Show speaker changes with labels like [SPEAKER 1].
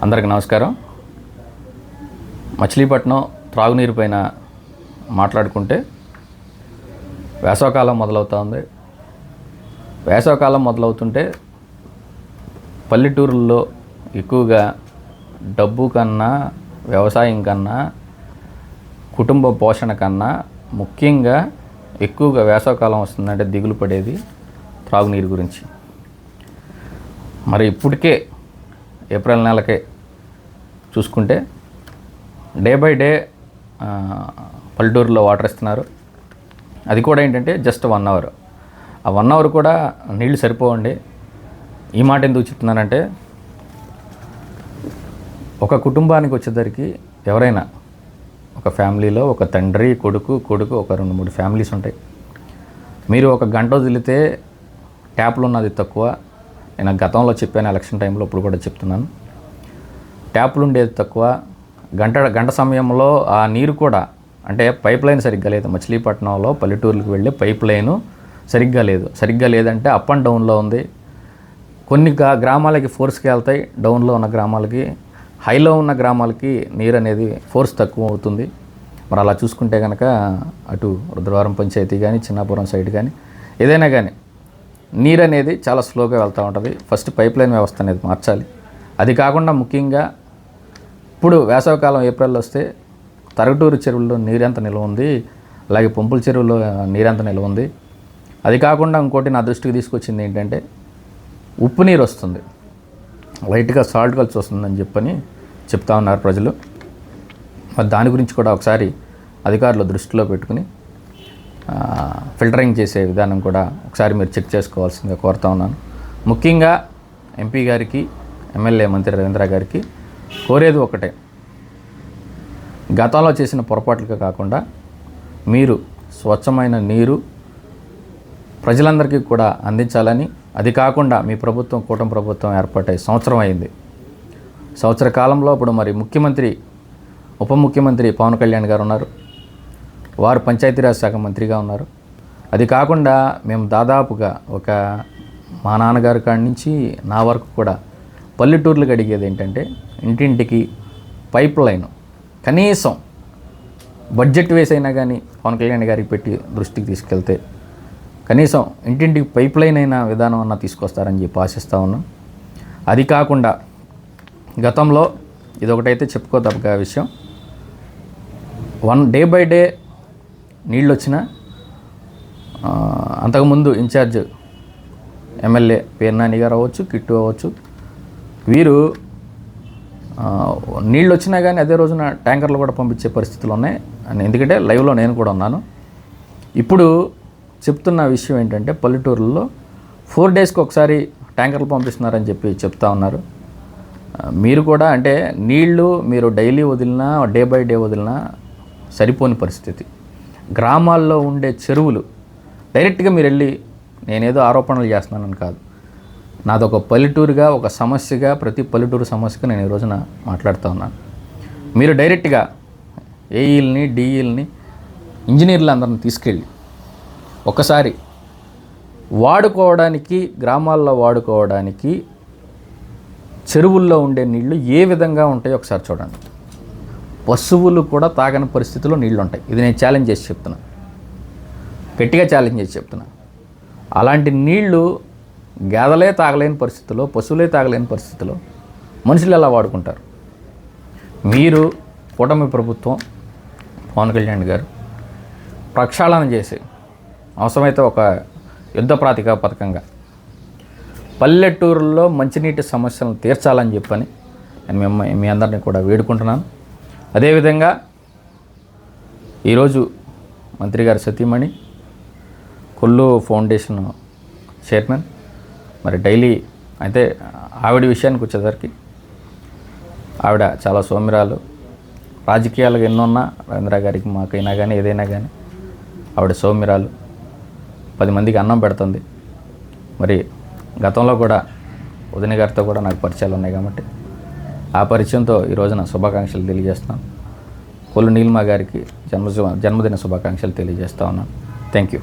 [SPEAKER 1] అందరికి నమస్కారం. మచిలీపట్నం త్రాగునీరు పైన మాట్లాడుకుంటే వేసవకాలం మొదలవుతుంది. వేసవకాలం మొదలవుతుంటే పల్లెటూరుల్లో ఎక్కువగా డబ్బు కన్నా, వ్యవసాయం కన్నా, కుటుంబ పోషణ కన్నా ముఖ్యంగా ఎక్కువగా వేసవకాలం వస్తుందంటే దిగులు పడేది త్రాగునీరు గురించి. మరి ఇప్పటికే ఏప్రిల్ నెలకే చూసుకుంటే డే బై డే పల్లెటూరులో వాటర్ ఇస్తున్నారు. అది కూడా ఏంటంటే జస్ట్ 1 అవర్. ఆ 1 అవర్ కూడా నీళ్లు సరిపోవండి. ఈ మాట ఎందుకు చెప్తున్నానంటే, ఒక కుటుంబానికి వచ్చేసరికి ఎవరైనా ఒక ఫ్యామిలీలో ఒక తండ్రి, కొడుకు ఒక 2-3 ఫ్యామిలీస్ ఉంటాయి. మీరు ఒక గంట వదిలితే ట్యాప్లు ఉన్నది తక్కువ. నేను గతంలో చెప్పాను, ఎలక్షన్ టైంలో, ఇప్పుడు కూడా చెప్తున్నాను. ట్యాప్లు ఉండేది తక్కువ. గంట సమయంలో ఆ నీరు కూడా, అంటే పైప్ లైన్ సరిగ్గా లేదు. మచిలీపట్నంలో పల్లెటూరులకు వెళ్ళే పైప్ లైను సరిగ్గా లేదంటే అప్ అండ్ డౌన్లో ఉంది. కొన్ని గ్రామాలకి ఫోర్స్కి వెళ్తాయి, డౌన్లో ఉన్న గ్రామాలకి, హైలో ఉన్న గ్రామాలకి నీరు అనేది ఫోర్స్ తక్కువ అవుతుంది. మరి అలా చూసుకుంటే కనుక అటు రుద్రవరం పంచాయతీ కానీ, చిన్నాపురం సైడ్ కానీ, ఏదైనా కానీ నీరు అనేది చాలా స్లోగా వెళ్తూ ఉంటుంది. ఫస్ట్ పైప్ లైన్ వ్యవస్థ అనేది మార్చాలి. అది కాకుండా ముఖ్యంగా ఇప్పుడు వేసవికాలం ఏప్రిల్లో వస్తే తరగటూరు చెరువుల్లో నీరెంత నిల్వ ఉంది, అలాగే పంపుల చెరువులో నీరెంత నిల్వ ఉంది. అది కాకుండా ఇంకోటి నా దృష్టికి తీసుకొచ్చింది ఏంటంటే, ఉప్పు నీరు వస్తుంది, లైట్గా సాల్ట్ కలిసి వస్తుందని చెప్తా ఉన్నారు ప్రజలు. మరి దాని గురించి కూడా ఒకసారి అధికారులు దృష్టిలో పెట్టుకుని ఫిల్టరింగ్ చేసే విధానం కూడా ఒకసారి మీరు చెక్ చేసుకోవాల్సిందిగా కోరుతా ఉన్నాను. ముఖ్యంగా ఎంపీ గారికి, ఎమ్మెల్యే మంత్రి రవీంద్ర గారికి కోరేది ఒకటే, గతంలో చేసిన పొరపాట్లుగా కాకుండా మీరు స్వచ్ఛమైన నీరు ప్రజలందరికీ కూడా అందించాలని, అది కాకుండా మీ ప్రభుత్వం, కూటమి ప్రభుత్వం ఏర్పాటై సంవత్సరం అయింది. సంవత్సర కాలంలో ఇప్పుడు మరి ముఖ్యమంత్రి, ఉప ముఖ్యమంత్రి పవన్ కళ్యాణ్ గారు ఉన్నారు. వారు పంచాయతీరాజ్ శాఖ మంత్రిగా ఉన్నారు. అది కాకుండా మేము దాదాపుగా మా నాన్నగారి కాడి నుంచి నా వరకు కూడా పల్లెటూర్లకు అడిగేది ఏంటంటే, ఇంటింటికి పైప్ లైన్ కనీసం బడ్జెట్ వేసైనా కానీ పవన్ కళ్యాణ్ గారికి పెట్టి దృష్టికి తీసుకెళ్తే కనీసం ఇంటింటికి పైప్ లైన్ అయిన విధానం అన్న తీసుకొస్తారని చెప్పి ఆశిస్తూ ఉన్నాం. అది కాకుండా గతంలో ఇదొకటైతే చెప్పుకోదగ్గ విషయం, డే బై డే నీళ్ళు వచ్చినా అంతకుముందు ఇన్ఛార్జ్ ఎమ్మెల్యే పేర్నాని గారు అవ్వచ్చు, కిట్టు అవ్వచ్చు, వీరు నీళ్ళు వచ్చినా కానీ అదే రోజున ట్యాంకర్లు కూడా పంపించే పరిస్థితులు ఉన్నాయి. ఎందుకంటే లైవ్లో నేను కూడా ఉన్నాను. ఇప్పుడు చెప్తున్న విషయం ఏంటంటే, పల్లెటూరులో 4 డేస్కి ఒకసారి ట్యాంకర్లు పంపిస్తున్నారని చెప్తా ఉన్నారు. మీరు కూడా అంటే నీళ్లు మీరు డైలీ వదిలినా, డే బై డే వదిలినా సరిపోని పరిస్థితి. గ్రామాల్లో ఉండే చెరువులు డైరెక్ట్గా మీరు వెళ్ళి, నేనేదో ఆరోపణలు చేస్తున్నానని కాదు, నాదొక పల్లెటూరుగా, ఒక సమస్యగా, ప్రతి పల్లెటూరు సమస్యగా నేను ఈ రోజున మాట్లాడుతూ ఉన్నాను. మీరు డైరెక్ట్గా ఏఈల్ని, డిఈల్ని, ఇంజనీర్లు అందరిని తీసుకెళ్ళి ఒకసారి వాడుకోవడానికి, గ్రామాల్లో వాడుకోవడానికి చెరువుల్లో ఉండే నీళ్లు ఏ విధంగా ఉంటాయో ఒకసారి చూడండి. పశువులు కూడా తాగని పరిస్థితిలో నీళ్ళు ఉంటాయి. ఇది నేను ఛాలెంజ్ చేసి చెప్తున్నా, గట్టిగా ఛాలెంజ్ చేసి చెప్తున్నా. అలాంటి నీళ్లు గేదలే తాగలేని పరిస్థితిలో, పశువులే తాగలేని పరిస్థితిలో మనుషులు ఎలా వాడుకుంటారు? మీరు కూటమి ప్రభుత్వం, పవన్ కళ్యాణ్ గారు ప్రక్షాళన చేసి అవసరమైతే ఒక యుద్ధ ప్రాతిక పథకంగా పల్లెటూరుల్లో మంచినీటి సమస్యలను తీర్చాలని చెప్పని నేను మీ అందరినీ కూడా వేడుకుంటున్నాను. అదేవిధంగా ఈరోజు మంత్రి గారి సతీమణి, కొల్లు ఫౌండేషన్ చైర్మన్, మరి డైలీ అయితే ఆవిడ విషయానికి వచ్చేసరికి ఆవిడ చాలా సౌమ్యురాలు. రాజకీయాలుగా ఎన్నున్నా రవీంద్ర గారికి మాకైనా కానీ ఏదైనా కానీ ఆవిడ సౌమ్యురాలు, 10 మందికి అన్నం పెడుతుంది. మరి గతంలో కూడా వదిన గారితో కూడా నాకు పరిచయాలు ఉన్నాయి కాబట్టి ఆ పరిచయంతో ఈ రోజున శుభాకాంక్షలు తెలియజేస్తున్నాను. కొల్లు నీలిమ గారికి జన్మదిన శుభాకాంక్షలు తెలియజేస్తా ఉన్నాను. Thank you.